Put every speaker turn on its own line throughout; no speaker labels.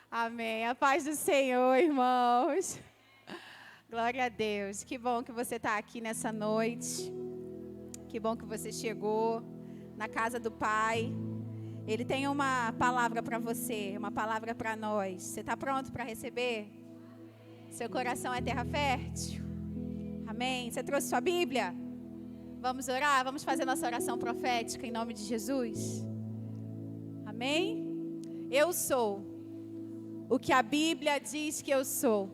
Amém. A paz do Senhor, irmãos. Glória a Deus. Que bom que você está aqui nessa noite. Que bom que você chegou na casa do Pai. Ele tem uma palavra para você, uma palavra para nós. Você está pronto para receber? Seu coração é terra fértil? Amém. Você trouxe sua Bíblia? Vamos orar? Vamos fazer nossa oração profética em nome de Jesus? Amém? Eu sou o que a Bíblia diz que eu sou.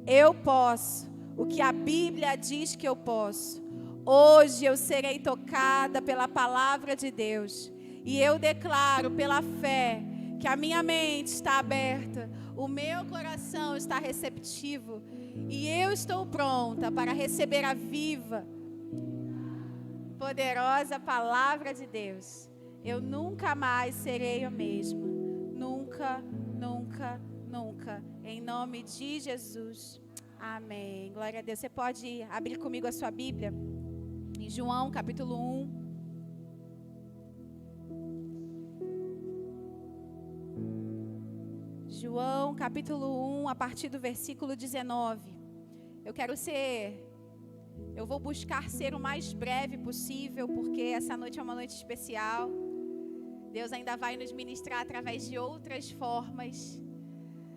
Eu posso o que a Bíblia diz que eu posso. Hoje eu serei tocada pela palavra de Deus. E eu declaro pela fé que a minha mente está aberta, o meu coração está receptivo. E eu estou pronta para receber a viva, poderosa palavra de Deus. Eu nunca mais serei a mesma. Nunca, nunca, nunca. Em nome de Jesus. Amém. Glória a Deus. Você pode abrir comigo a sua Bíblia em João capítulo 1. João capítulo 1, a partir do versículo 19. Eu vou buscar ser o mais breve possível, porque essa noite é uma noite especial. Deus ainda vai nos ministrar através de outras formas.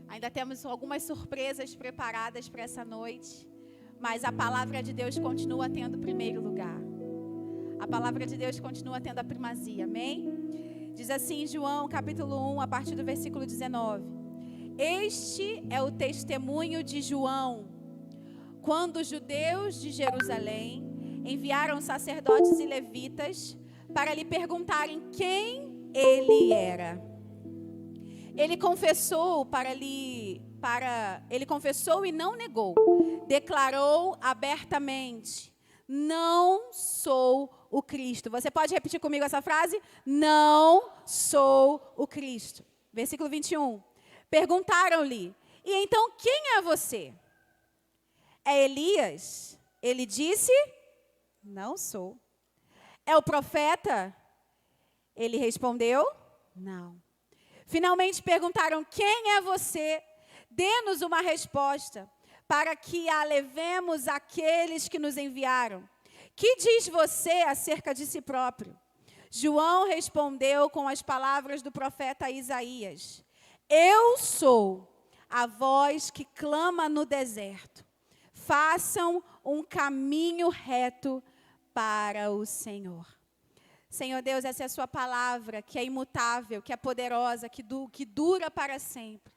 Ainda temos algumas surpresas preparadas para essa noite. Mas a palavra de Deus continua tendo primeiro lugar. A palavra de Deus continua tendo a primazia, amém? Diz assim, João capítulo 1, a partir do versículo 19. Este é o testemunho de João, quando os judeus de Jerusalém enviaram sacerdotes e levitas para lhe perguntarem quem ele era. Ele confessou e não negou. Declarou abertamente: não sou o Cristo. Você pode repetir comigo essa frase? Não sou o Cristo. Versículo 21. Perguntaram-lhe: e então quem é você? É Elias? Ele disse: não sou. É o profeta? Ele respondeu: não. Finalmente perguntaram: quem é você? Dê-nos uma resposta, para que a levemos àqueles que nos enviaram. Que diz você acerca de si próprio? João respondeu com as palavras do profeta Isaías: eu sou a voz que clama no deserto. Façam um caminho reto para o Senhor. Senhor Deus, essa é a sua palavra, que é imutável, que é poderosa, que dura para sempre.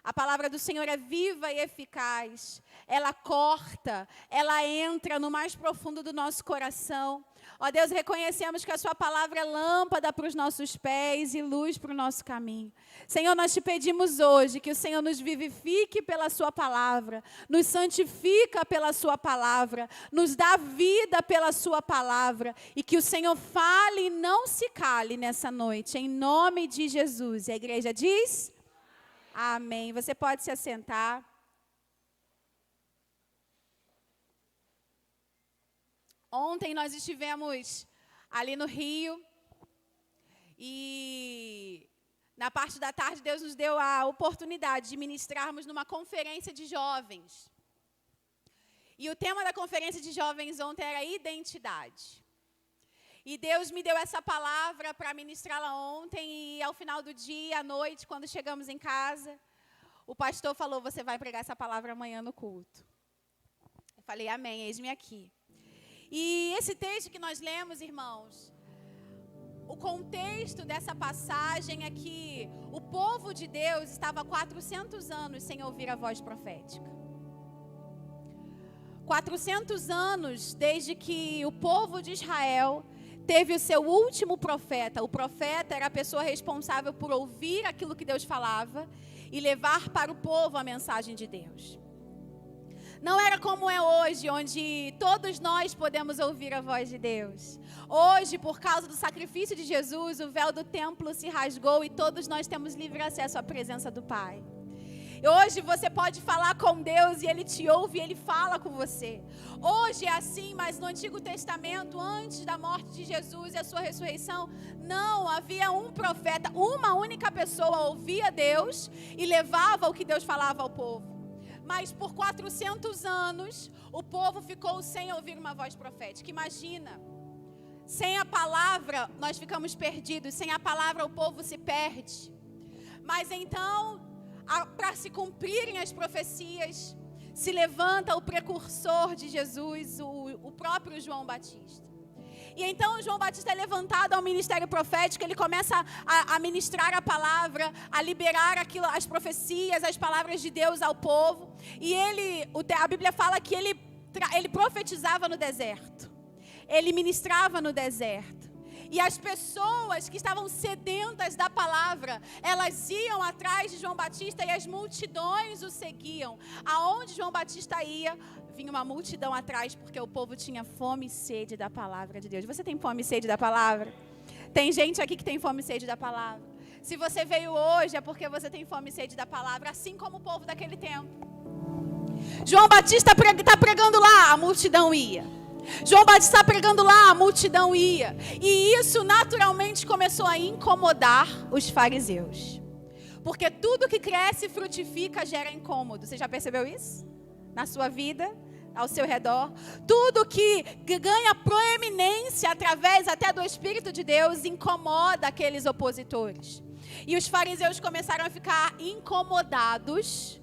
A palavra do Senhor é viva e eficaz. Ela corta, ela entra no mais profundo do nosso coração. Ó Deus, reconhecemos que a sua palavra é lâmpada para os nossos pés e luz para o nosso caminho. Senhor, nós te pedimos hoje que o Senhor nos vivifique pela sua palavra, nos santifica pela sua palavra, nos dá vida pela sua palavra e que o Senhor fale e não se cale nessa noite, em nome de Jesus. E a igreja diz: amém. Você pode se assentar. Ontem nós estivemos ali no Rio e na parte da tarde Deus nos deu a oportunidade de ministrarmos numa conferência de jovens. E o tema da conferência de jovens ontem era identidade. E Deus me deu essa palavra para ministrá-la ontem e ao final do dia, à noite, quando chegamos em casa, o pastor falou: você vai pregar essa palavra amanhã no culto. Eu falei: amém, eis-me aqui. E esse texto que nós lemos, irmãos, o contexto dessa passagem é que o povo de Deus estava há 400 anos sem ouvir a voz profética. 400 anos desde que o povo de Israel teve o seu último profeta. O profeta era a pessoa responsável por ouvir aquilo que Deus falava e levar para o povo a mensagem de Deus. Não era como é hoje, onde todos nós podemos ouvir a voz de Deus. Hoje, por causa do sacrifício de Jesus, o véu do templo se rasgou e todos nós temos livre acesso à presença do Pai. Hoje você pode falar com Deus e Ele te ouve e Ele fala com você. Hoje é assim, mas no Antigo Testamento, antes da morte de Jesus e a sua ressurreição, não havia um profeta, uma única pessoa ouvia Deus e levava o que Deus falava ao povo. Mas por 400 anos, o povo ficou sem ouvir uma voz profética. Imagina, sem a palavra nós ficamos perdidos, sem a palavra o povo se perde. Mas então, para se cumprirem as profecias, se levanta o precursor de Jesus, o próprio João Batista. E então João Batista é levantado ao ministério profético, ele começa a ministrar a palavra, a liberar as profecias, as palavras de Deus ao povo. E a Bíblia fala que ele profetizava no deserto, ele ministrava no deserto. E as pessoas que estavam sedentas da palavra, elas iam atrás de João Batista e as multidões o seguiam. Aonde João Batista ia, vinha uma multidão atrás, porque o povo tinha fome e sede da palavra de Deus. Você tem fome e sede da palavra? Tem gente aqui que tem fome e sede da palavra. Se você veio hoje, é porque você tem fome e sede da palavra, assim como o povo daquele tempo. João Batista está pregando lá, a multidão ia. João Batista está pregando lá, a multidão ia. E isso naturalmente começou a incomodar os fariseus. Porque tudo que cresce e frutifica gera incômodo. Você já percebeu isso? Na sua vida, ao seu redor. Tudo que ganha proeminência através até do Espírito de Deus incomoda aqueles opositores. E os fariseus começaram a ficar incomodados.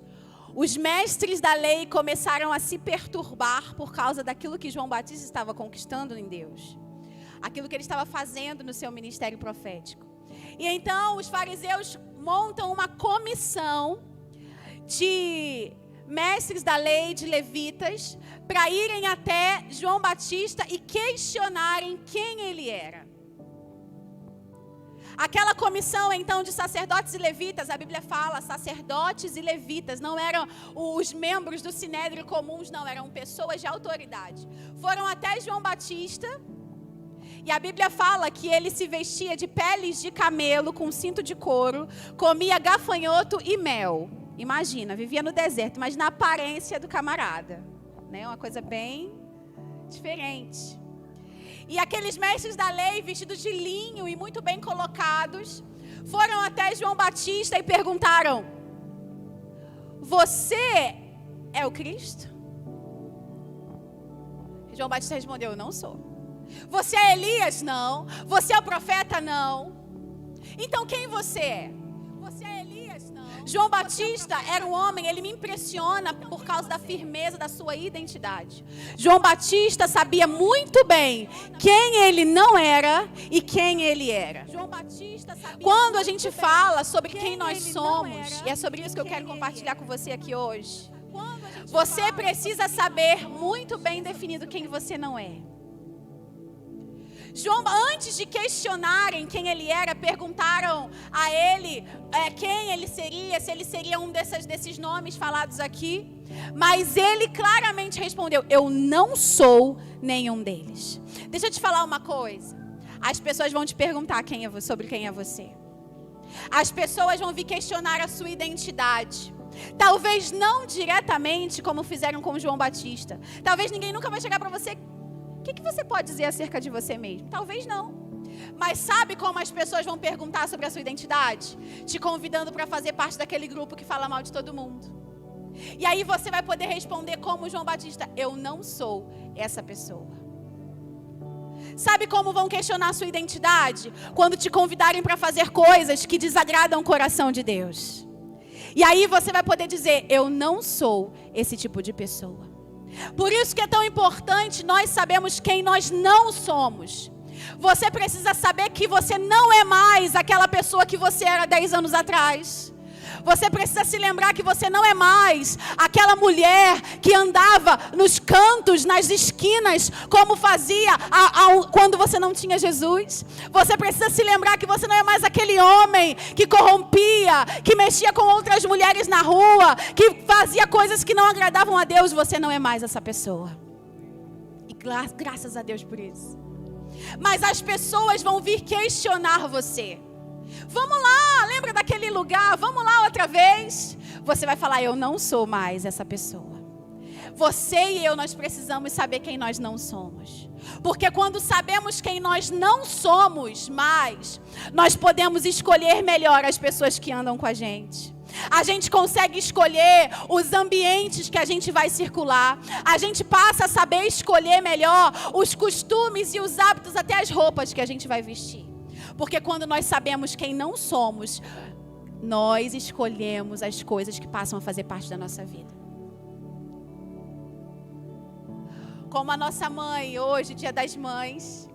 Os mestres da lei começaram a se perturbar por causa daquilo que João Batista estava conquistando em Deus. Aquilo que ele estava fazendo no seu ministério profético. E então os fariseus montam uma comissão de mestres da lei, de levitas, para irem até João Batista e questionarem quem ele era. Aquela comissão, então, de sacerdotes e levitas, a Bíblia fala, sacerdotes e levitas, não eram os membros do sinédrio comuns, não, eram pessoas de autoridade. Foram até João Batista, e a Bíblia fala que ele se vestia de peles de camelo, com cinto de couro, comia gafanhoto e mel. Imagina, vivia no deserto, mas na aparência do camarada, né? Uma coisa bem diferente. E aqueles mestres da lei, vestidos de linho e muito bem colocados, foram até João Batista e perguntaram: você é o Cristo? João Batista respondeu: não sou. Você é Elias? Não. Você é o profeta? Não. Então quem você é? Você é Elias? Não. João Batista era um homem, ele me impressiona por causa da firmeza da sua identidade. João Batista sabia muito bem quem ele não era e quem ele era. Quando a gente fala sobre quem nós somos, e é sobre isso que eu quero compartilhar com você aqui hoje, você precisa saber muito bem definido quem você não é. João, antes de questionarem quem ele era, perguntaram a ele quem ele seria, se ele seria um desses nomes falados aqui. Mas ele claramente respondeu: eu não sou nenhum deles. Deixa eu te falar uma coisa. As pessoas vão te perguntar sobre quem é você. As pessoas vão vir questionar a sua identidade. Talvez não diretamente como fizeram com João Batista. Talvez ninguém nunca vai chegar para você: o que você pode dizer acerca de você mesmo? Talvez não. Mas sabe como as pessoas vão perguntar sobre a sua identidade? Te convidando para fazer parte daquele grupo que fala mal de todo mundo. E aí você vai poder responder como João Batista: eu não sou essa pessoa. Sabe como vão questionar a sua identidade? Quando te convidarem para fazer coisas que desagradam o coração de Deus. E aí você vai poder dizer: eu não sou esse tipo de pessoa. Por isso que é tão importante nós sabermos quem nós não somos. Você precisa saber que você não é mais aquela pessoa que você era 10 anos atrás. Você precisa se lembrar que você não é mais aquela mulher que andava nos cantos, nas esquinas, como fazia quando você não tinha Jesus. Você precisa se lembrar que você não é mais aquele homem que corrompia, que mexia com outras mulheres na rua, que fazia coisas que não agradavam a Deus. Você não é mais essa pessoa. E graças a Deus por isso. Mas as pessoas vão vir questionar você. Vamos lá, lembra daquele lugar? Vamos lá outra vez. você vai falar: eu não sou mais essa pessoa. Você e eu, nós precisamos saber quem nós não somos. Porque quando sabemos quem nós não somos mais, nós podemos escolher melhor as pessoas que andam com a gente. A gente consegue escolher os ambientes que a gente vai circular. A gente passa a saber escolher melhor os costumes e os hábitos, até as roupas que a gente vai vestir. Porque quando nós sabemos quem não somos, nós escolhemos as coisas que passam a fazer parte da nossa vida. Como a nossa mãe, hoje, Dia das Mães,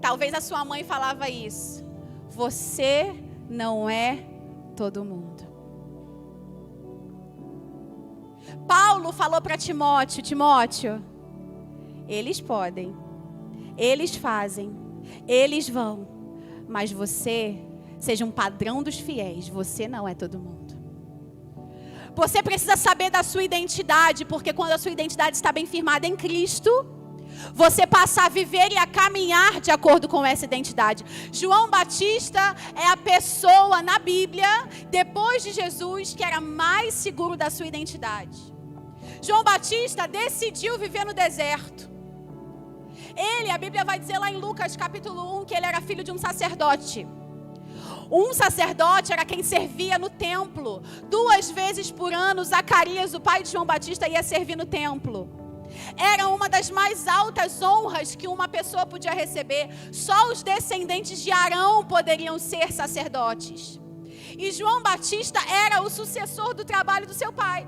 talvez a sua mãe falava isso: você não é todo mundo. Paulo falou para Timóteo: Timóteo, eles podem, eles fazem, eles vão, mas você seja um padrão dos fiéis, você não é todo mundo. Você precisa saber da sua identidade, porque quando a sua identidade está bem firmada em Cristo, você passa a viver e a caminhar de acordo com essa identidade. João Batista é a pessoa na Bíblia, depois de Jesus, que era mais seguro da sua identidade. João Batista decidiu viver no deserto. A Bíblia vai dizer lá em Lucas capítulo 1, que ele era filho de um sacerdote. Um sacerdote era quem servia no templo. 2 vezes por ano, Zacarias, o pai de João Batista, ia servir no templo. Era uma das mais altas honras que uma pessoa podia receber. Só os descendentes de Arão poderiam ser sacerdotes. E João Batista era o sucessor do trabalho do seu pai.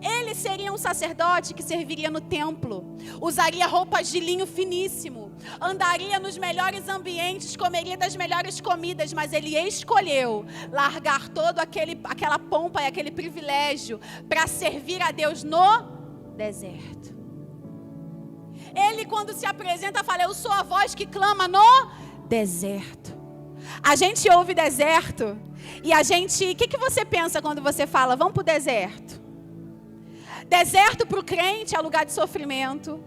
Ele seria um sacerdote que serviria no templo, usaria roupas de linho finíssimo, andaria nos melhores ambientes, comeria das melhores comidas, mas ele escolheu largar todo aquela pompa e aquele privilégio para servir a Deus no deserto. Ele, quando se apresenta, fala: eu sou a voz que clama no deserto. A gente ouve deserto e a gente... O que você pensa quando você fala: vamos para o deserto? Deserto para o crente é lugar de sofrimento.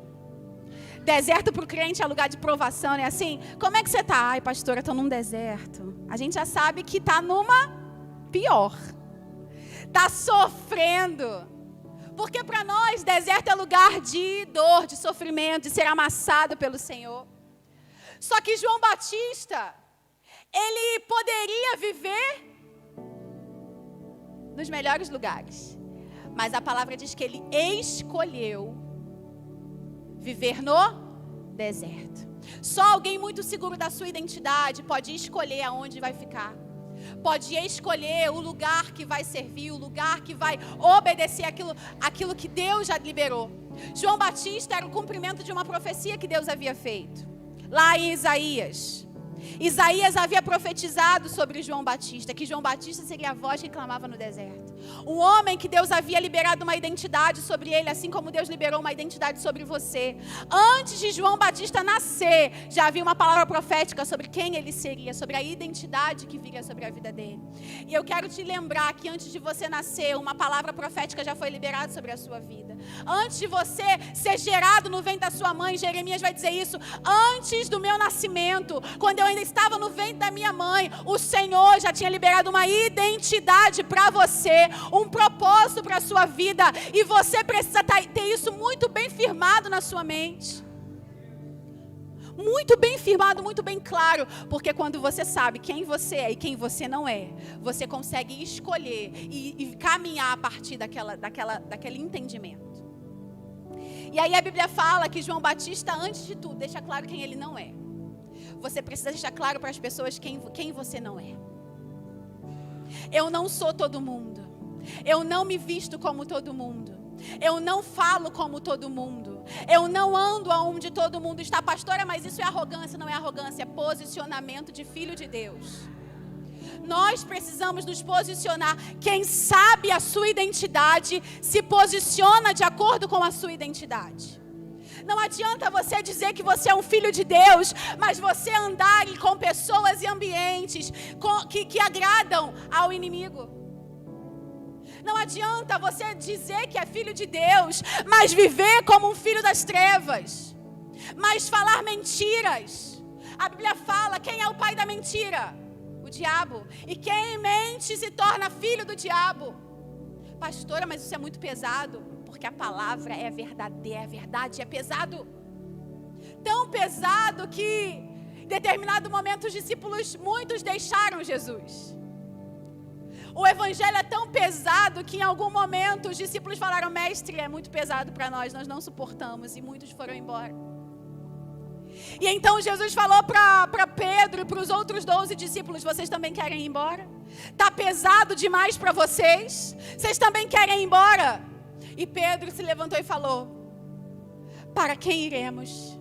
Deserto para o crente é lugar de provação, né? Assim, como é que você está? Ai, pastora, estou num deserto. A gente já sabe que está numa pior. Está sofrendo. Porque para nós, deserto é lugar de dor, de sofrimento, de ser amassado pelo Senhor. Só que João Batista, ele poderia viver nos melhores lugares. Mas a palavra diz que ele escolheu viver no deserto. Só alguém muito seguro da sua identidade pode escolher aonde vai ficar. Pode escolher o lugar que vai servir, o lugar que vai obedecer aquilo que Deus já liberou. João Batista era o cumprimento de uma profecia que Deus havia feito. Lá em Isaías havia profetizado sobre João Batista, que João Batista seria a voz que clamava no deserto. Um homem que Deus havia liberado uma identidade sobre ele, assim como Deus liberou uma identidade sobre você. Antes de João Batista nascer, já havia uma palavra profética sobre quem ele seria, sobre a identidade que viria sobre a vida dele. E eu quero te lembrar que antes de você nascer, uma palavra profética já foi liberada sobre a sua vida. Antes de você ser gerado no ventre da sua mãe, Jeremias vai dizer isso: antes do meu nascimento, quando eu ainda estava no ventre da minha mãe, o Senhor já tinha liberado uma identidade para você, um propósito para a sua vida, e você precisa ter isso muito bem firmado na sua mente. Muito bem firmado, muito bem claro, porque quando você sabe quem você é e quem você não é, você consegue escolher e caminhar a partir daquele entendimento. E aí a Bíblia fala que João Batista, antes de tudo, deixa claro quem ele não é. Você precisa deixar claro para as pessoas quem você não é. Eu não sou todo mundo. Eu não me visto como todo mundo. Eu não falo como todo mundo. Eu não ando aonde todo mundo está. Pastora, mas isso é arrogância. Não é arrogância, é posicionamento de filho de Deus. Nós precisamos nos posicionar. Quem sabe a sua identidade se posiciona de acordo com a sua identidade. Não adianta você dizer que você é um filho de Deus, mas você andar com pessoas e ambientes que agradam ao inimigo. Não adianta você dizer que é filho de Deus, mas viver como um filho das trevas, mas falar mentiras. A Bíblia fala: quem é o pai da mentira? O diabo. E quem mente se torna filho do diabo. Pastora, mas isso é muito pesado. Porque a palavra é verdadeira, a verdade é pesado. Tão pesado que, em determinado momento, os discípulos, muitos deixaram Jesus. O evangelho é tão pesado que, em algum momento, os discípulos falaram: mestre, é muito pesado para nós não suportamos. E muitos foram embora. E então Jesus falou para Pedro e para os outros 12 discípulos: vocês também querem ir embora? Está pesado demais para vocês? Vocês também querem ir embora? E Pedro se levantou e falou: para quem iremos?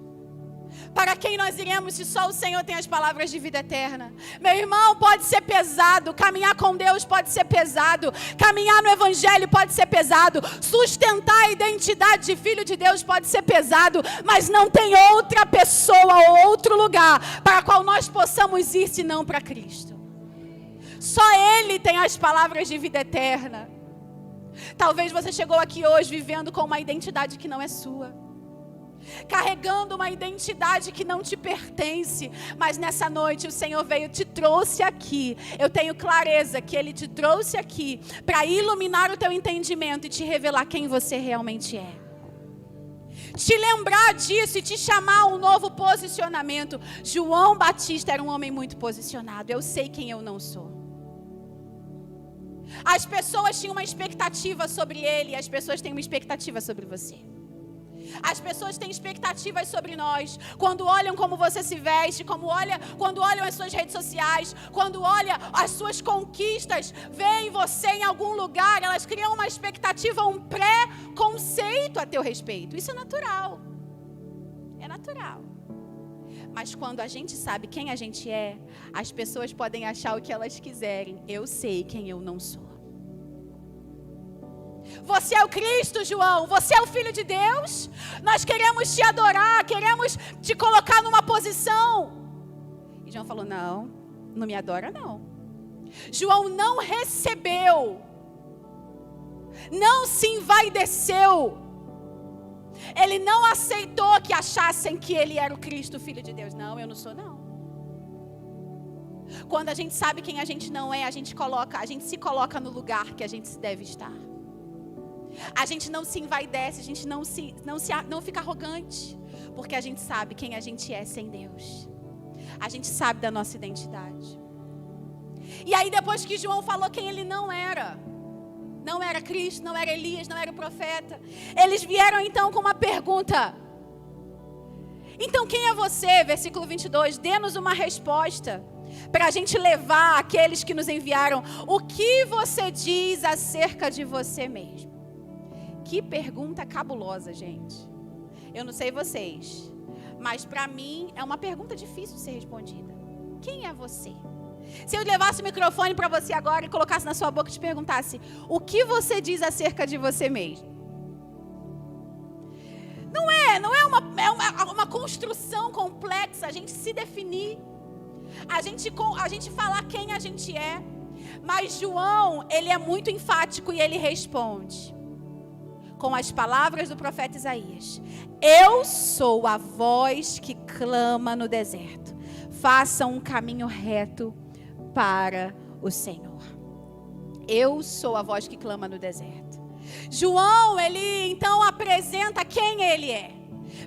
Para quem nós iremos se só o Senhor tem as palavras de vida eterna? Meu irmão, pode ser pesado. Caminhar com Deus pode ser pesado. Caminhar no evangelho pode ser pesado. Sustentar a identidade de filho de Deus pode ser pesado. Mas não tem outra pessoa ou outro lugar para qual nós possamos ir senão para Cristo. Só Ele tem as palavras de vida eterna. Talvez você chegou aqui hoje vivendo com uma identidade que não é sua, carregando uma identidade que não te pertence, mas nessa noite o Senhor te trouxe aqui. Eu tenho clareza que Ele te trouxe aqui para iluminar o teu entendimento e te revelar quem você realmente é. Te lembrar disso e te chamar a um novo posicionamento. João Batista era um homem muito posicionado. Eu sei quem eu não sou. As pessoas tinham uma expectativa sobre ele e as pessoas têm uma expectativa sobre você. As pessoas têm expectativas sobre nós. Quando olham como você se veste, quando olham as suas redes sociais, quando olham as suas conquistas, veem você em algum lugar, elas criam uma expectativa, um pré-conceito a teu respeito. Isso é natural. É natural. Mas quando a gente sabe quem a gente é, as pessoas podem achar o que elas quiserem. Eu sei quem eu não sou. Você é o Cristo, João. Você é o Filho de Deus. Nós queremos te adorar, queremos te colocar numa posição. E João falou: não me adora não. João não recebeu, não se envaideceu. Ele não aceitou que achassem que ele era o Cristo, o Filho de Deus. Não, eu não sou não. Quando a gente sabe quem a gente não é, a gente se coloca no lugar que a gente deve estar. A gente não se envaidece, a gente não fica arrogante, porque a gente sabe quem a gente é sem Deus. A gente sabe da nossa identidade. E aí depois que João falou quem ele não era Cristo, não era Elias, não era o profeta, eles vieram então com uma pergunta: então quem é você? Versículo 22, dê-nos uma resposta para a gente levar aqueles que nos enviaram. O que você diz acerca de você mesmo? Que pergunta cabulosa, gente. Eu não sei vocês, mas para mim é uma pergunta difícil de ser respondida. Quem é você? Se eu levasse o microfone para você agora e colocasse na sua boca e te perguntasse: o que você diz acerca de você mesmo? Não é uma construção complexa a gente se definir, a gente falar quem a gente é. Mas João, ele é muito enfático e ele responde com as palavras do profeta Isaías: eu sou a voz que clama no deserto, façam um caminho reto para o Senhor. Eu sou a voz que clama no deserto. João, ele então apresenta quem ele é.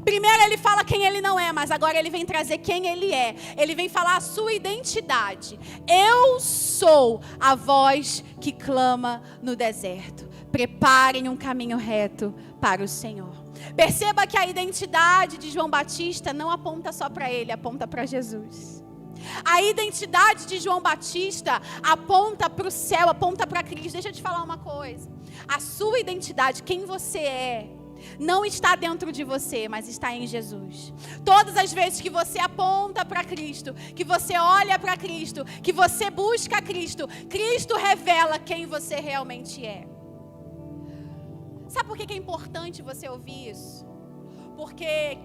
Primeiro ele fala quem ele não é, mas agora ele vem trazer quem ele é. Ele vem falar a sua identidade. Eu sou a voz que clama no deserto. Preparem um caminho reto para o Senhor. Perceba que a identidade de João Batista não aponta só para ele, aponta para Jesus. A identidade de João Batista aponta para o céu, aponta para Cristo. Deixa eu te falar uma coisa. A sua identidade, quem você é, não está dentro de você, mas está em Jesus. Todas as vezes que você aponta para Cristo, que você olha para Cristo, que você busca Cristo, Cristo revela quem você realmente é. Sabe por que é importante você ouvir isso? Porque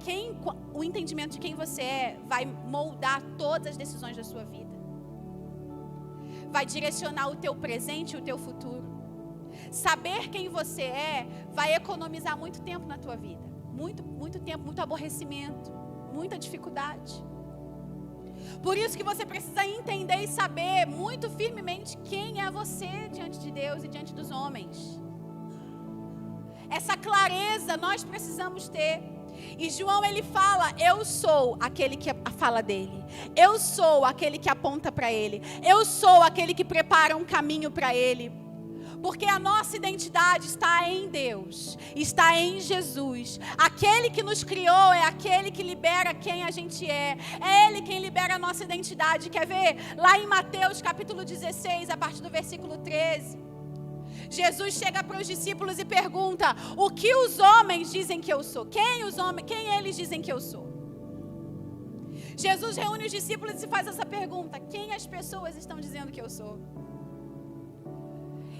o entendimento de quem você é vai moldar todas as decisões da sua vida. Vai direcionar o teu presente e o teu futuro. Saber quem você é vai economizar muito tempo na tua vida. Muito tempo, muito aborrecimento, muita dificuldade. Por isso que você precisa entender e saber muito firmemente quem é você diante de Deus e diante dos homens. Essa clareza nós precisamos ter. E João, ele fala, eu sou aquele que fala dele. Eu sou aquele que aponta para ele. Eu sou aquele que prepara um caminho para ele. Porque a nossa identidade está em Deus, está em Jesus. Aquele que nos criou é aquele que libera quem a gente é. É Ele quem libera a nossa identidade. Quer ver? Lá em Mateus capítulo 16, a partir do versículo 13. Jesus chega para os discípulos e pergunta: o que os homens dizem que eu sou? Quem eles dizem que eu sou? Jesus reúne os discípulos e faz essa pergunta: quem as pessoas estão dizendo que eu sou?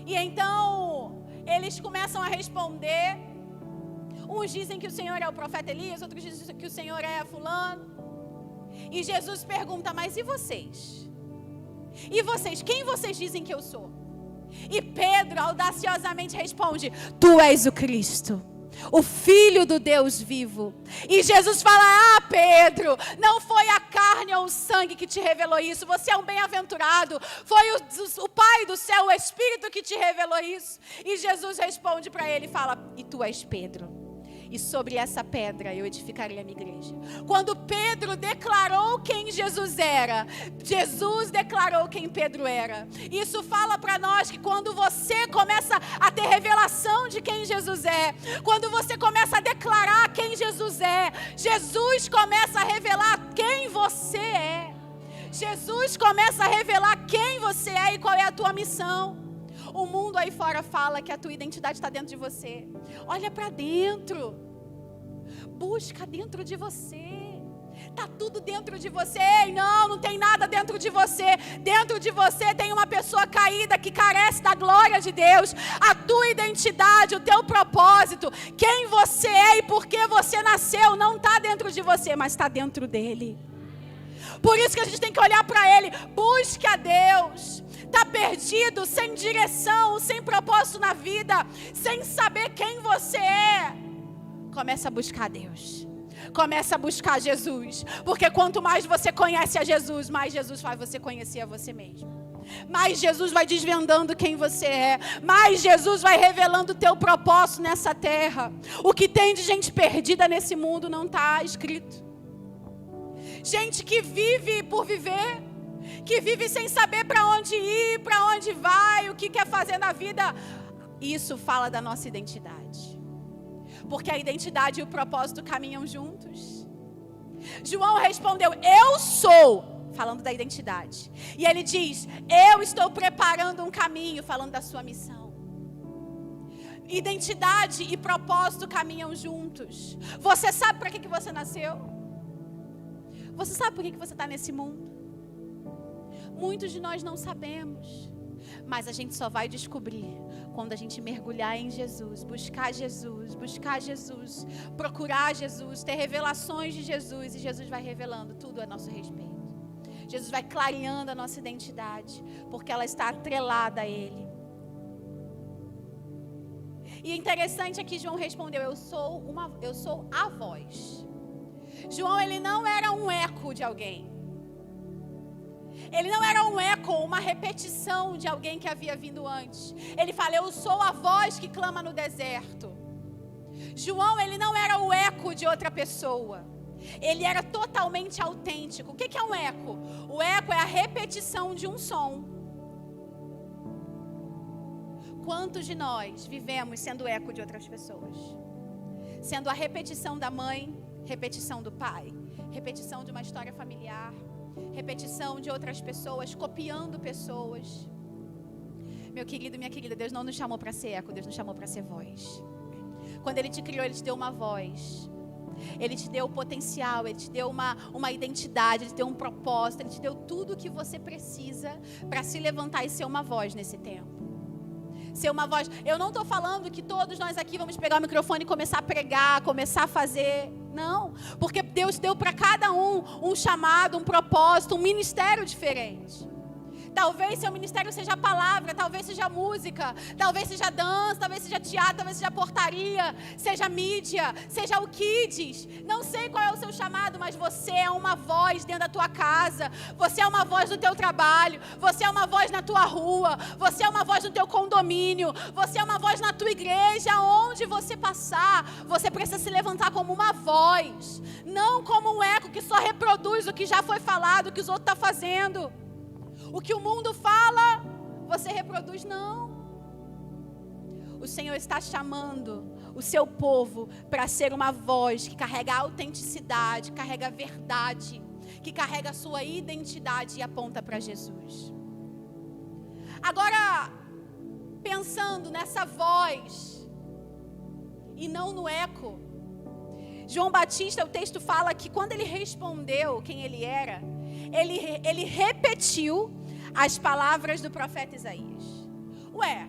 E então eles começam a responder. Uns dizem que o Senhor é o profeta Elias, outros dizem que o Senhor é fulano. E Jesus pergunta: mas e vocês? E vocês? Quem vocês dizem que eu sou? E Pedro audaciosamente responde: tu és o Cristo, o Filho do Deus vivo. E Jesus fala: ah, Pedro, não foi a carne ou o sangue que te revelou isso. Você é um bem-aventurado. Foi o Pai do céu, o Espírito que te revelou isso. E Jesus responde para ele e fala: e tu és Pedro. E sobre essa pedra eu edificarei a minha igreja. Quando Pedro declarou quem Jesus era, Jesus declarou quem Pedro era. Isso fala para nós que quando você começa a ter revelação de quem Jesus é, quando você começa a declarar quem Jesus é, Jesus começa a revelar quem você é. Jesus começa a revelar quem você é e qual é a tua missão. O mundo aí fora fala que a tua identidade está dentro de você. Olha para dentro. Busca dentro de você. Está tudo dentro de você. Não tem nada dentro de você. Dentro de você tem uma pessoa caída que carece da glória de Deus. A tua identidade, o teu propósito, quem você é e por que você nasceu, não está dentro de você, mas está dentro dele. Por isso que a gente tem que olhar para ele. Busque a Deus. Está perdido, sem direção, sem propósito na vida, sem saber quem você é. Começa a buscar Deus. Começa a buscar Jesus. Porque quanto mais você conhece a Jesus, mais Jesus faz você conhecer a você mesmo. Mais Jesus vai desvendando quem você é. Mais Jesus vai revelando o teu propósito nessa terra. O que tem de gente perdida nesse mundo não está escrito. Gente que vive por viver, que vive sem saber para onde ir, para onde vai, o que quer fazer na vida. Isso fala da nossa identidade. Porque a identidade e o propósito caminham juntos. João respondeu: eu sou, falando da identidade. E ele diz: eu estou preparando um caminho, falando da sua missão. Identidade e propósito caminham juntos. Você sabe para que você nasceu? Você sabe por que você está nesse mundo? Muitos de nós não sabemos. Mas a gente só vai descobrir quando a gente mergulhar em Jesus, buscar Jesus, procurar Jesus, ter revelações de Jesus. E Jesus vai revelando tudo a nosso respeito. Jesus vai clareando a nossa identidade, porque ela está atrelada a Ele. E interessante é que João respondeu: eu sou a voz. João, ele não era um eco de alguém. Ele não era um eco, uma repetição de alguém que havia vindo antes. Ele fala: eu sou a voz que clama no deserto. João, ele não era o eco de outra pessoa. Ele era totalmente autêntico. O que é um eco? O eco é a repetição de um som. Quantos de nós vivemos sendo eco de outras pessoas? Sendo a repetição da mãe, repetição do pai, repetição de uma história familiar, repetição de outras pessoas, copiando pessoas. Meu querido, minha querida, Deus não nos chamou para ser eco, Deus nos chamou para ser voz. Quando Ele te criou, Ele te deu uma voz. Ele te deu o potencial, Ele te deu uma identidade, Ele te deu um propósito, Ele te deu tudo o que você precisa para se levantar e ser uma voz nesse tempo. Ser uma voz. Eu não estou falando que todos nós aqui vamos pegar o microfone e começar a pregar, começar a fazer. Não, porque Deus deu para cada um chamado, um propósito, um ministério diferente. Talvez seu ministério seja palavra, talvez seja música, talvez seja dança, talvez seja teatro, talvez seja portaria, seja mídia, seja o Kids. Não sei qual é o seu chamado, mas você é uma voz dentro da tua casa, você é uma voz no teu trabalho, você é uma voz na tua rua, você é uma voz no teu condomínio, você é uma voz na tua igreja, onde você passar, você precisa se levantar como uma voz, não como um eco que só reproduz o que já foi falado, o que os outros estão fazendo. O que o mundo fala, você reproduz, não. O Senhor está chamando o seu povo para ser uma voz que carrega autenticidade, carrega verdade, que carrega a sua identidade e aponta para Jesus. Agora, pensando nessa voz e não no eco, João Batista, o texto fala que quando ele respondeu quem ele era, ele repetiu as palavras do profeta Isaías. Ué,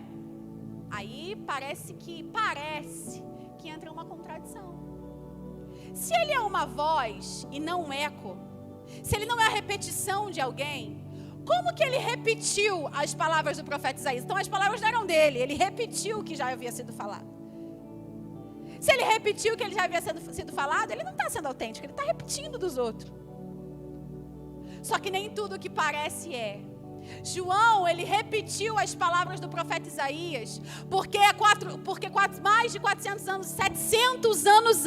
aí parece que entra uma contradição. Se ele é uma voz e não um eco, se ele não é a repetição de alguém, como que ele repetiu as palavras do profeta Isaías? Então as palavras não eram dele, ele repetiu o que já havia sido falado. Se ele repetiu o que ele já havia sido falado, ele não está sendo autêntico, ele está repetindo dos outros. Só que nem tudo o que parece é. João, ele repetiu as palavras do profeta Isaías, porque mais de 400 anos, 700 anos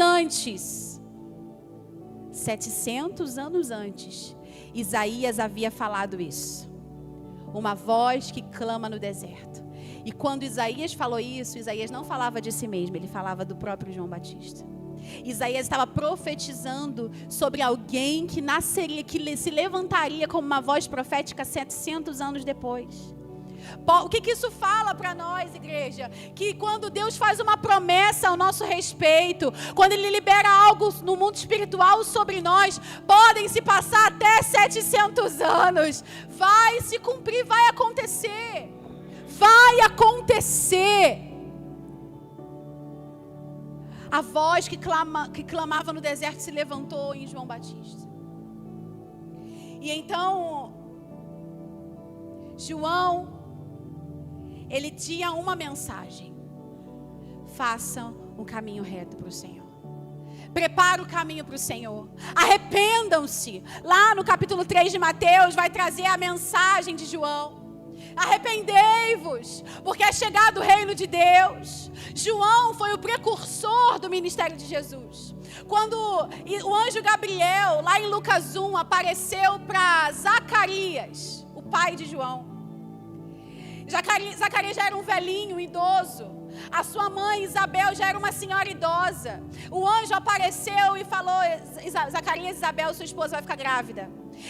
antes, Isaías havia falado isso. Uma voz que clama no deserto. E quando Isaías falou isso, Isaías não falava de si mesmo, ele falava do próprio João Batista. Isaías estava profetizando sobre alguém que nasceria, que se levantaria como uma voz profética 700 anos depois. O que isso fala para nós, igreja? Que quando Deus faz uma promessa ao nosso respeito, quando Ele libera algo no mundo espiritual sobre nós, podem se passar até 700 anos. Vai se cumprir, vai acontecer. Vai acontecer. A voz que clamava no deserto se levantou em João Batista. E então, João, ele tinha uma mensagem: façam um caminho reto para o Senhor. Prepara o caminho para o Senhor. Arrependam-se. Lá no capítulo 3 de Mateus vai trazer a mensagem de João. Arrependei-vos, porque é chegado o reino de Deus. João foi o precursor do ministério de Jesus. Quando o anjo Gabriel, lá em Lucas 1, apareceu para Zacarias, o pai de João. Zacarias já era um velhinho, um idoso. A sua mãe, Isabel, já era uma senhora idosa. O anjo apareceu e falou: Zacarias, Isabel, sua esposa vai ficar grávida.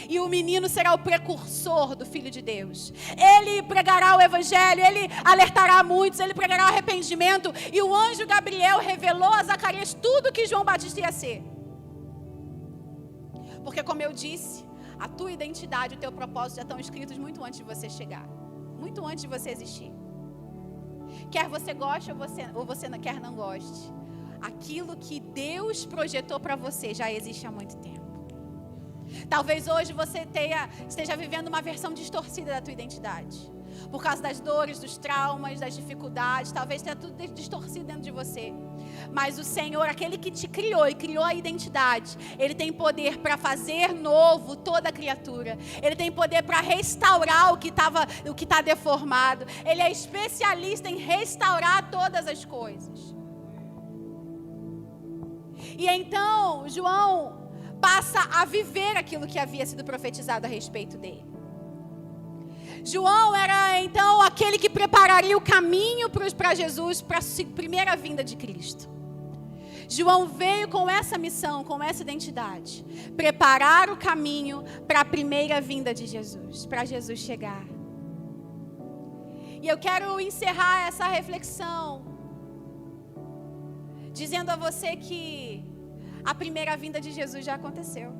E o menino será o precursor do Filho de Deus. Ele pregará o evangelho, ele alertará muitos, ele pregará o arrependimento. E o anjo Gabriel revelou a Zacarias tudo que João Batista ia ser. Porque, como eu disse, a tua identidade e o teu propósito já estão escritos muito antes de você chegar. Muito antes de você existir. Quer você goste ou você não, quer não goste, aquilo que Deus projetou para você já existe há muito tempo. Talvez hoje você esteja vivendo uma versão distorcida da tua identidade. Por causa das dores, dos traumas, das dificuldades. Talvez tenha tudo distorcido dentro de você. Mas o Senhor, aquele que te criou e criou a identidade, Ele tem poder para fazer novo toda a criatura. Ele tem poder para restaurar o que está deformado. Ele é especialista em restaurar todas as coisas. E então, João passa a viver aquilo que havia sido profetizado a respeito dele. João era então aquele que prepararia o caminho para Jesus, para a primeira vinda de Cristo. João veio com essa missão, com essa identidade: preparar o caminho para a primeira vinda de Jesus, para Jesus chegar. E eu quero encerrar essa reflexão dizendo a você que a primeira vinda de Jesus já aconteceu,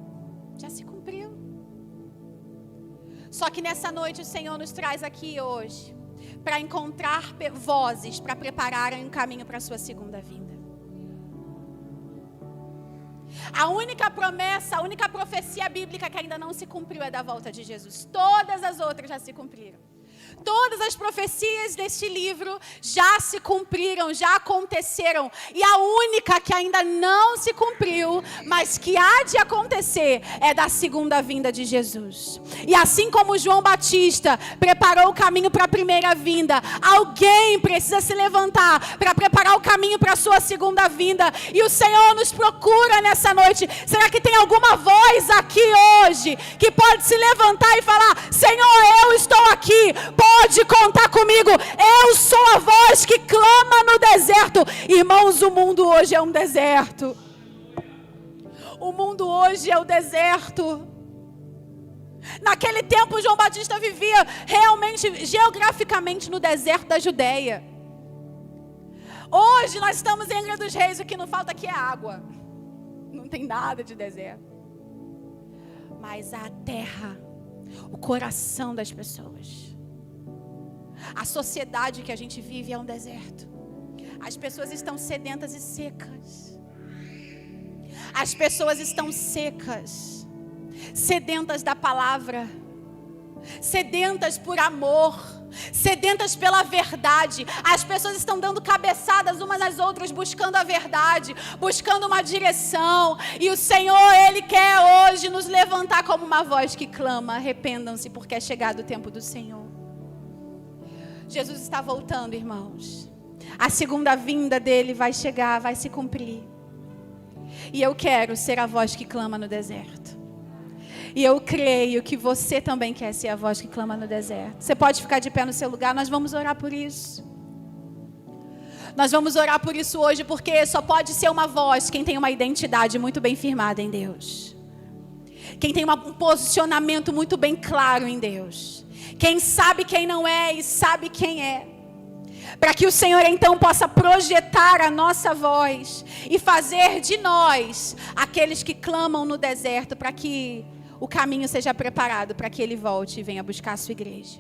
já se cumpriu. Só que nessa noite o Senhor nos traz aqui hoje para encontrar vozes para prepararem um caminho para a sua segunda vinda. A única promessa, a única profecia bíblica que ainda não se cumpriu é da volta de Jesus. Todas as outras já se cumpriram. Todas as profecias deste livro já se cumpriram, já aconteceram. E a única que ainda não se cumpriu, mas que há de acontecer, é da segunda vinda de Jesus. E assim como João Batista preparou o caminho para a primeira vinda, alguém precisa se levantar para preparar o caminho para a sua segunda vinda. E o Senhor nos procura nessa noite. Será que tem alguma voz aqui hoje que pode se levantar e falar: Senhor, eu estou aqui, pode contar comigo, eu sou a voz que clama no deserto. Irmãos, o mundo hoje é um deserto. O mundo hoje é o deserto. Naquele tempo, João Batista vivia realmente, geograficamente, no deserto da Judéia. Hoje nós estamos em Angra dos Reis, o que não falta aqui é água. Não tem nada de deserto. Mas a terra, o coração das pessoas, a sociedade que a gente vive é um deserto. As pessoas estão sedentas e secas. As pessoas estão secas, sedentas da palavra, sedentas por amor, sedentas pela verdade. As pessoas estão dando cabeçadas umas nas outras, buscando a verdade, buscando uma direção. E o Senhor, Ele quer hoje nos levantar como uma voz que clama: arrependam-se, porque é chegado o tempo do Senhor. Jesus está voltando, irmãos. A segunda vinda dele vai chegar, vai se cumprir. E eu quero ser a voz que clama no deserto. E eu creio que você também quer ser a voz que clama no deserto. Você pode ficar de pé no seu lugar, nós vamos orar por isso. Nós vamos orar por isso hoje, porque só pode ser uma voz quem tem uma identidade muito bem firmada em Deus. Quem tem um posicionamento muito bem claro em Deus. Quem sabe quem não é e sabe quem é. Para que o Senhor então possa projetar a nossa voz e fazer de nós aqueles que clamam no deserto, para que o caminho seja preparado para que Ele volte e venha buscar a sua igreja.